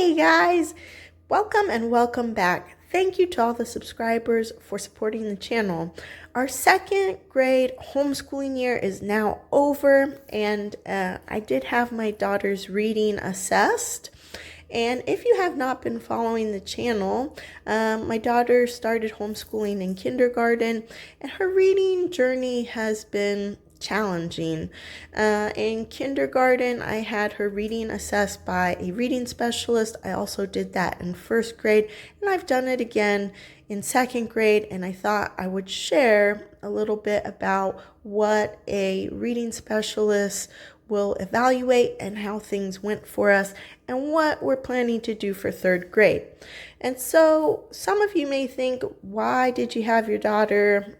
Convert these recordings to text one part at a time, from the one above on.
Hey guys, welcome and welcome back. Thank you to all the subscribers for supporting the channel. Our second grade homeschooling year is now over, and I did have my daughter's reading assessed. And if you have not been following the channel, my daughter started homeschooling in kindergarten, and her reading journey has been challenging. In kindergarten, I had her reading assessed by a reading specialist. I also did that in first grade, and I've done it again in second grade, and I thought I would share a little bit about what a reading specialist will evaluate and how things went for us and what we're planning to do for third grade. And so some of you may think, why did you have your daughter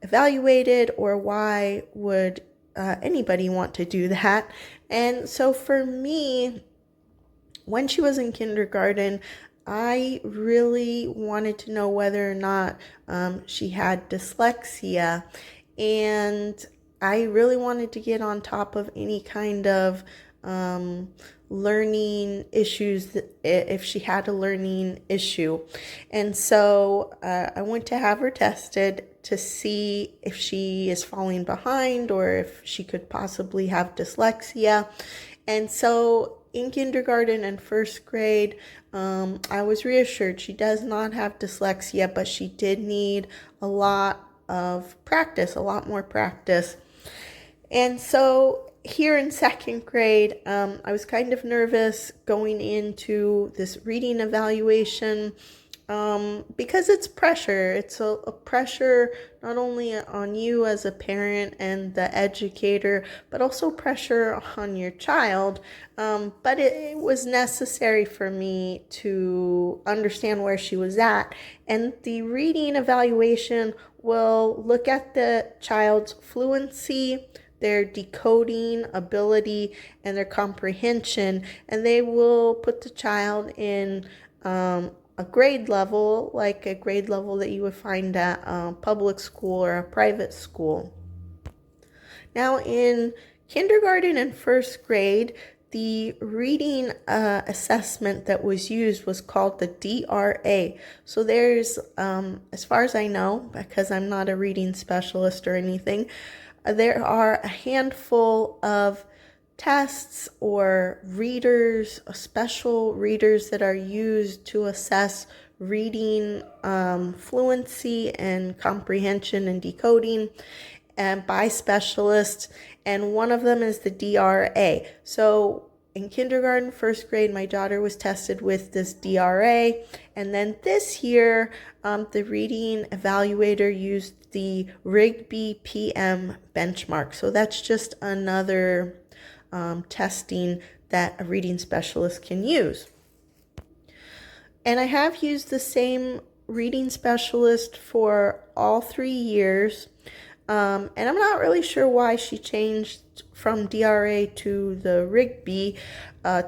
evaluated, or why would anybody want to do that? And so for me, when she was in kindergarten, I really wanted to know whether or not she had dyslexia, and I really wanted to get on top of any kind of learning issues, if she had a learning issue. And so I went to have her tested to see if she is falling behind or if she could possibly have dyslexia. And so in kindergarten and first grade, I was reassured she does not have dyslexia, but she did need a lot of practice, a lot more practice. And so here in second grade, I was kind of nervous going into this reading evaluation because it's pressure. It's a pressure not only on you as a parent and the educator, but also pressure on your child. But it was necessary for me to understand where she was at. And the reading evaluation will look at the child's fluency, their decoding ability, and their comprehension, and they will put the child in a grade level, like a grade level that you would find at a public school or a private school. Now in kindergarten and first grade, the reading assessment that was used was called the DRA. So there's, as far as I know, because I'm not a reading specialist or anything, there are a handful of tests or readers, special readers that are used to assess reading fluency and comprehension and decoding, and by specialists, and one of them is the DRA. So in kindergarten, first grade, my daughter was tested with this DRA, and then this year, the reading evaluator used the Rigby PM benchmark. So that's just another testing that a reading specialist can use. And I have used the same reading specialist for all 3 years. And I'm not really sure why she changed from DRA to the Rigby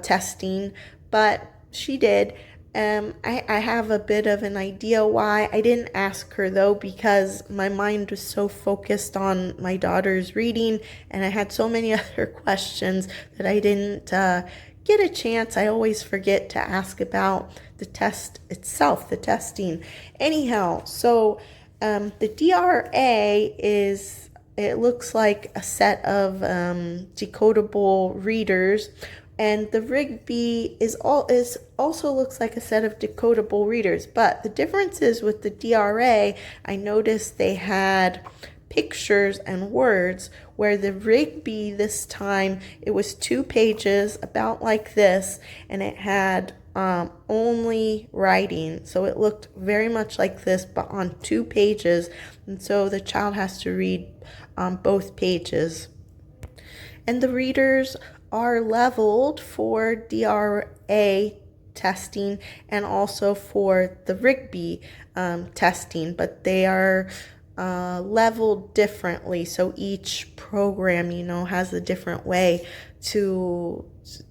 testing, but she did. I have a bit of an idea why. I didn't ask her though, because my mind was so focused on my daughter's reading and I had so many other questions that I didn't get a chance. I always forget to ask about the test itself, the testing. Anyhow, so the DRA is, it looks like a set of decodable readers, and the Rigby also looks like a set of decodable readers. But the difference is with the DRA, I noticed they had pictures and words, where the Rigby this time, it was 2 pages about like this, and it had only writing. So it looked very much like this, but on 2 pages. And so the child has to read both pages. And the readers are leveled for DRA testing and also for the Rigby testing, but they are leveled differently. So each program, has a different way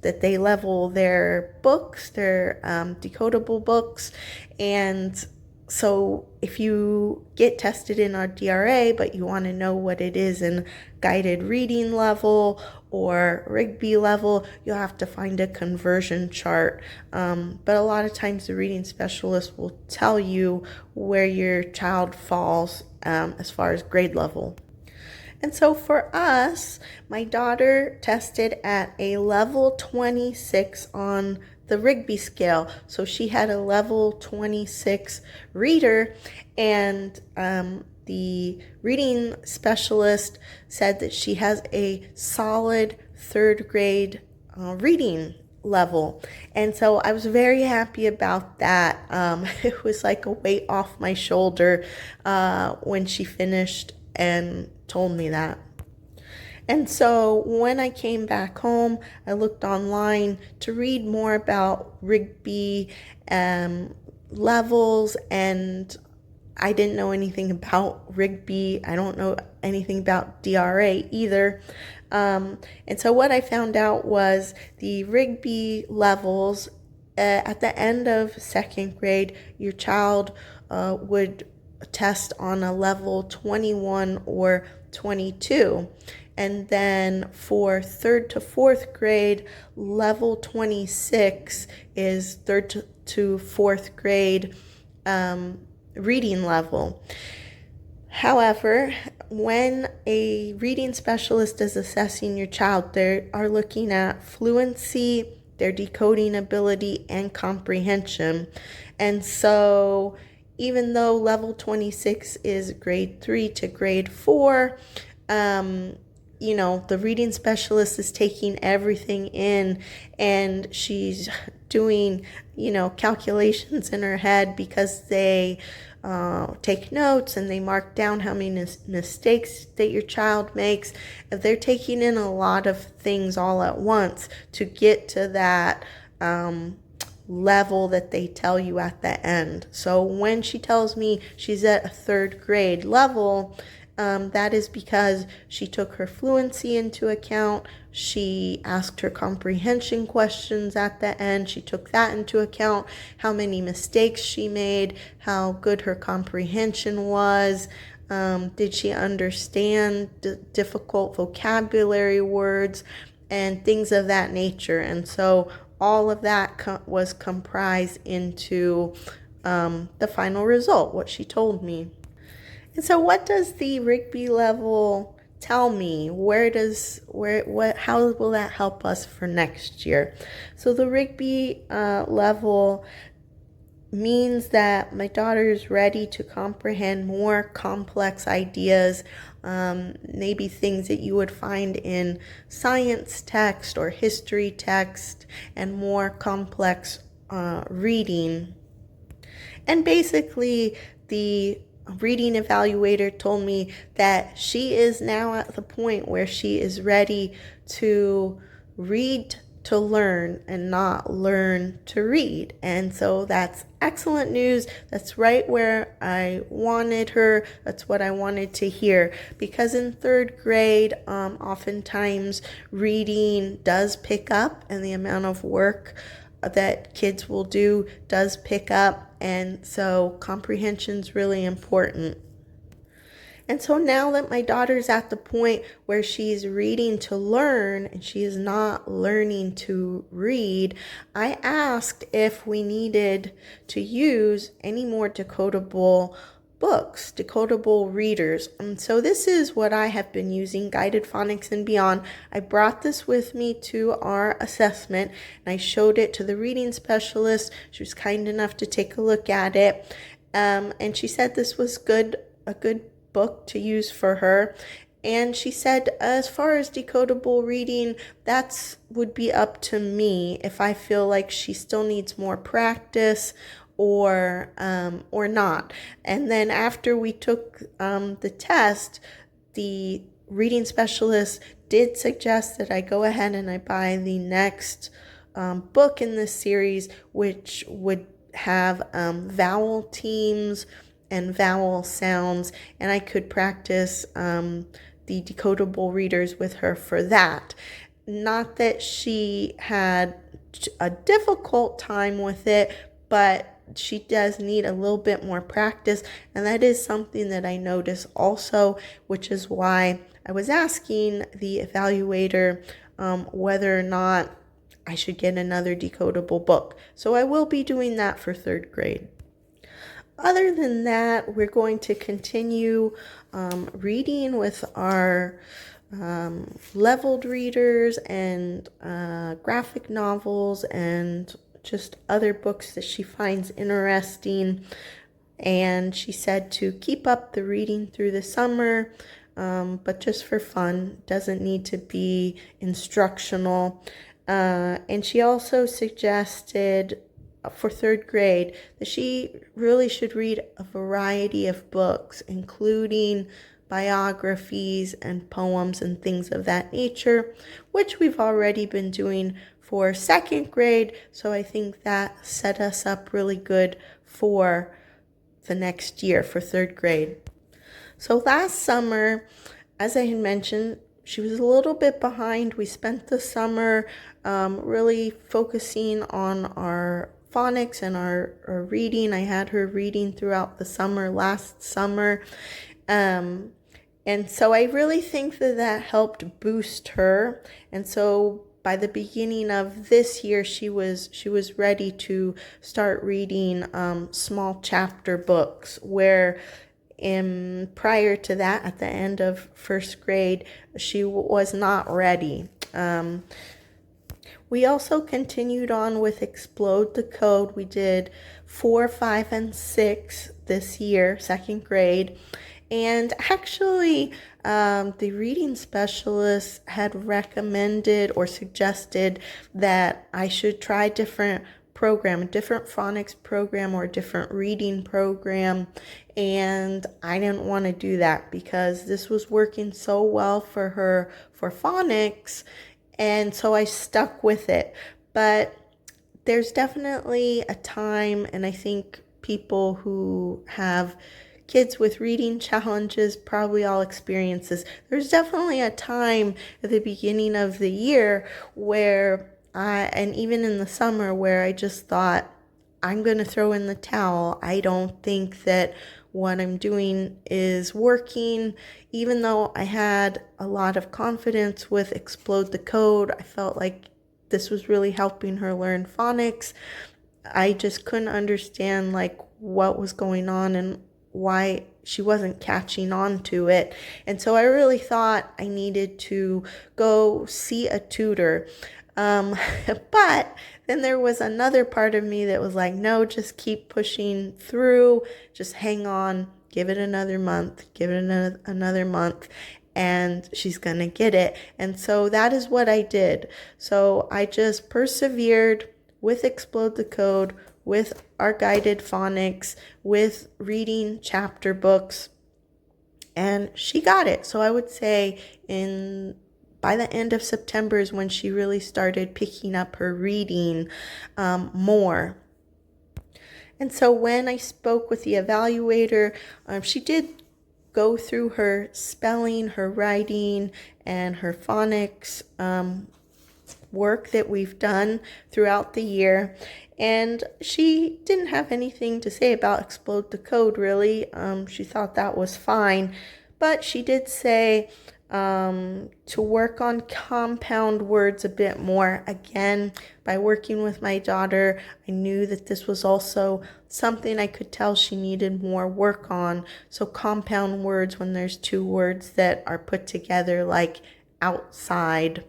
that they level their books, their decodable books. And So if you get tested in our DRA, but you want to know what it is in guided reading level or Rigby level, you'll have to find a conversion chart. But a lot of times the reading specialist will tell you where your child falls as far as grade level. And so for us, my daughter tested at a level 26 on the Rigby scale. So she had a level 26 reader, and the reading specialist said that she has a solid third grade reading level. And so I was very happy about that. It was like a weight off my shoulder when she finished and told me that. And so when I came back home, I looked online to read more about Rigby levels, and I didn't know anything about Rigby. I don't know anything about DRA either. And so what I found out was the Rigby levels at the end of second grade, your child would test on a level 21 or 22. And then for third to fourth grade, level 26 is third to fourth grade reading level. However, when a reading specialist is assessing your child, they are looking at fluency, their decoding ability, and comprehension. And so even though level 26 is grade 3 to grade 4, the reading specialist is taking everything in, and she's doing, calculations in her head because they take notes and they mark down how many mistakes that your child makes. If they're taking in a lot of things all at once to get to that level that they tell you at the end. So when she tells me she's at a third grade level, that is because she took her fluency into account. She asked her comprehension questions at the end. She took that into account, how many mistakes she made, how good her comprehension was. Did she understand difficult vocabulary words and things of that nature? And so all of that was comprised into the final result, what she told me. And so what does the Rigby level tell me? How will that help us for next year? So the Rigby level means that my daughter is ready to comprehend more complex ideas, maybe things that you would find in science text or history text, and more complex reading. And basically, the reading evaluator told me that she is now at the point where she is ready to read to learn and not learn to read. And so that's excellent news. That's right where I wanted her. That's what I wanted to hear, because in third grade, oftentimes reading does pick up, and the amount of work that kids will do does pick up, and so comprehension is really important. And so now that my daughter's at the point where she's reading to learn and she is not learning to read, I asked if we needed to use any more decodable books, decodable readers. And so this is what I have been using, Guided Phonics and Beyond. I brought this with me to our assessment, and I showed it to the reading specialist. She was kind enough to take a look at it, and she said this was a good book to use for her. And she said, as far as decodable reading, that would be up to me if I feel like she still needs more practice or not. And then after we took the test, the reading specialist did suggest that I go ahead and I buy the next book in this series, which would have vowel teams and vowel sounds, and I could practice the decodable readers with her for that. Not that she had a difficult time with it, but she does need a little bit more practice, and that is something that I notice also, which is why I was asking the evaluator whether or not I should get another decodable book. So I will be doing that for third grade. Other than that, we're going to continue reading with our leveled readers and graphic novels and just other books that she finds interesting. And she said to keep up the reading through the summer, but just for fun, doesn't need to be instructional. And she also suggested for third grade that she really should read a variety of books, including biographies and poems and things of that nature, which we've already been doing for second grade. So I think that set us up really good for the next year for third grade. So last summer, as I had mentioned, she was a little bit behind. We spent the summer really focusing on our phonics and our reading. I had her reading throughout the summer, last summer. And so I really think that helped boost her. And so by the beginning of this year, she was ready to start reading small chapter books, where prior to that, at the end of first grade, she was not ready. We also continued on with Explode the Code. We did 4, 5, and 6 this year, second grade. And actually, the reading specialist had recommended or suggested that I should try a different phonics program or a different reading program. And I didn't want to do that because this was working so well for her for phonics. And so I stuck with it. But there's definitely a time, and I think people who have kids with reading challenges probably all experience this. There's definitely a time at the beginning of the year where and even in the summer, where I just thought, I'm going to throw in the towel. I don't think that what I'm doing is working. Even though I had a lot of confidence with Explode the Code, I felt like this was really helping her learn phonics. I just couldn't understand like what was going on and why she wasn't catching on to it. And so I really thought I needed to go see a tutor. But then there was another part of me that was like, no, just keep pushing through, just hang on, give it another month, another month, and she's gonna get it. And so that is what I did. So I just persevered with Explode the Code, with our guided phonics, with reading chapter books, and she got it. So I would say by the end of September is when she really started picking up her reading more. And so when I spoke with the evaluator, she did go through her spelling, her writing, and her phonics work that we've done throughout the year. And she didn't have anything to say about Explode the Code, really. She thought that was fine. But she did say to work on compound words a bit more. Again, by working with my daughter, I knew that this was also something I could tell she needed more work on. So compound words, when there's two words that are put together, like outside,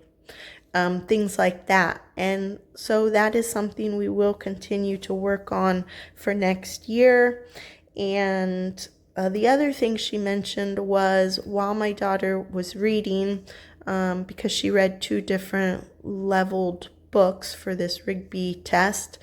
things like that. And so that is something we will continue to work on for next year. And the other thing she mentioned was, while my daughter was reading, because she read 2 different leveled books for this Rigby test,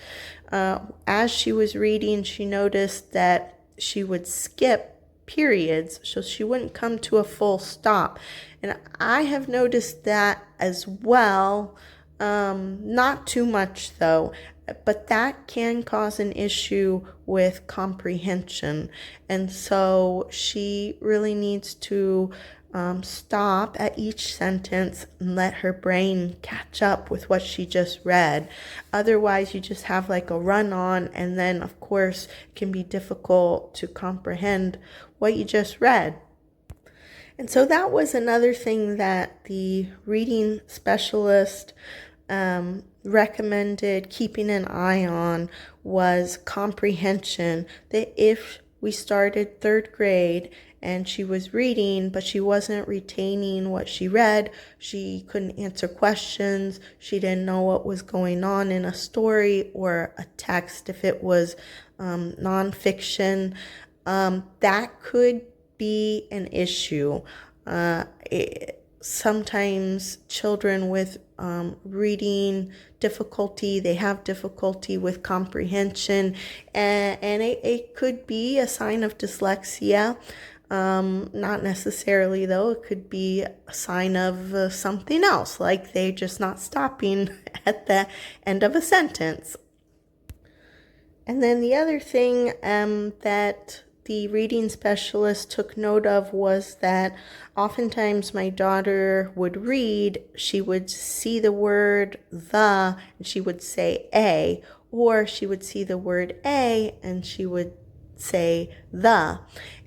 as she was reading, she noticed that she would skip periods, so she wouldn't come to a full stop. And I have noticed that as well, not too much though, but that can cause an issue with comprehension. And so she really needs to stop at each sentence and let her brain catch up with what she just read. Otherwise, you just have like a run on, and then, of course, it can be difficult to comprehend what you just read. And so that was another thing that the reading specialist recommended keeping an eye on, was comprehension. That if we started 3rd grade and she was reading, but she wasn't retaining what she read, she couldn't answer questions, she didn't know what was going on in a story or a text if it was nonfiction, that could be an issue. Sometimes children with reading difficulty, they have difficulty with comprehension, and it could be a sign of dyslexia. Not necessarily, though. It could be a sign of something else, like they're just not stopping at the end of a sentence. And then the other thing that the reading specialist took note of was that oftentimes my daughter would read, she would see the word the, and she would say a, or she would see the word a, and she would say the.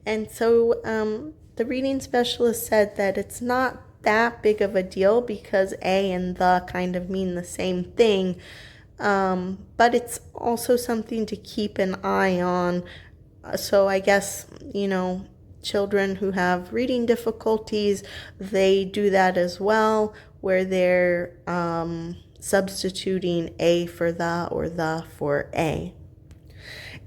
And so the reading specialist said that it's not that big of a deal because a and the kind of mean the same thing, but it's also something to keep an eye on. So I guess, children who have reading difficulties, they do that as well, where they're substituting a for the or the for a.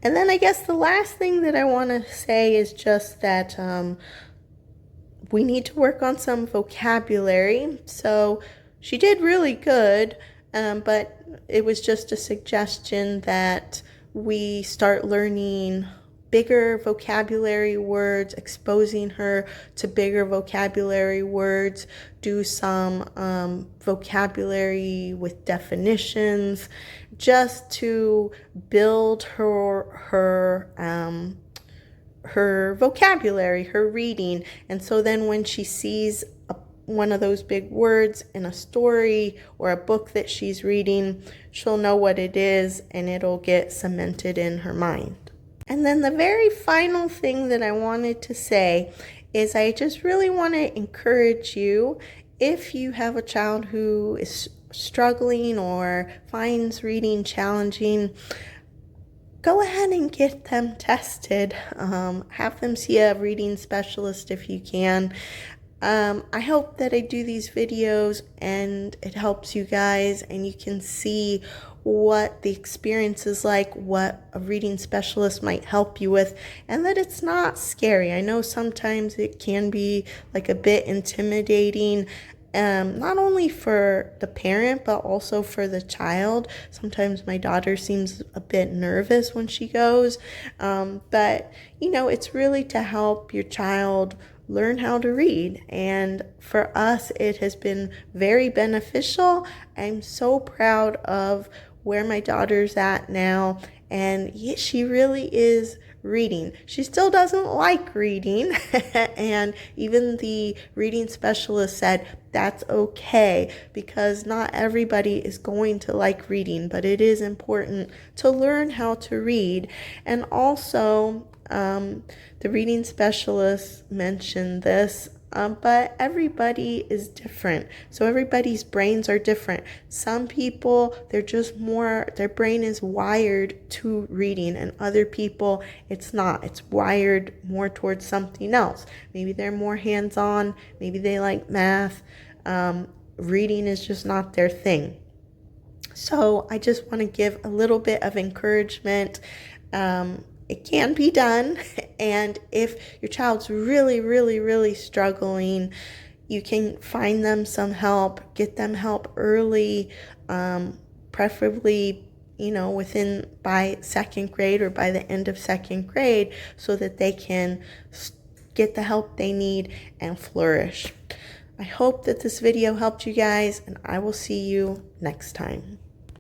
And then I guess the last thing that I want to say is just that we need to work on some vocabulary. So she did really good, but it was just a suggestion that we start learning bigger vocabulary words, exposing her to bigger vocabulary words, do some vocabulary with definitions, just to build her vocabulary, her reading. And so then when she sees one of those big words in a story or a book that she's reading, she'll know what it is and it'll get cemented in her mind. And then the very final thing that I wanted to say is I just really want to encourage you, if you have a child who is struggling or finds reading challenging, go ahead and get them tested. Have them see a reading specialist if you can. I hope that I do these videos and it helps you guys and you can see what the experience is like, what a reading specialist might help you with, and that it's not scary. I know sometimes it can be like a bit intimidating, not only for the parent but also for the child. Sometimes my daughter seems a bit nervous when she goes, but it's really to help your child learn how to read. And for us, it has been very beneficial. I'm so proud of where my daughter's at now, and she really is reading. She still doesn't like reading, and even the reading specialist said that's okay, because not everybody is going to like reading, but it is important to learn how to read. And also, the reading specialist mentioned this, but everybody is different. So everybody's brains are different. Some people, their brain is wired to reading, and other people, it's not. It's wired more towards something else. Maybe they're more hands-on. Maybe they like math. Reading is just not their thing. So I just want to give a little bit of encouragement. It can be done, and if your child's really, really, really struggling, you can find them some help, get them help early, preferably, by 2nd grade or by the end of 2nd grade, so that they can get the help they need and flourish. I hope that this video helped you guys, and I will see you next time.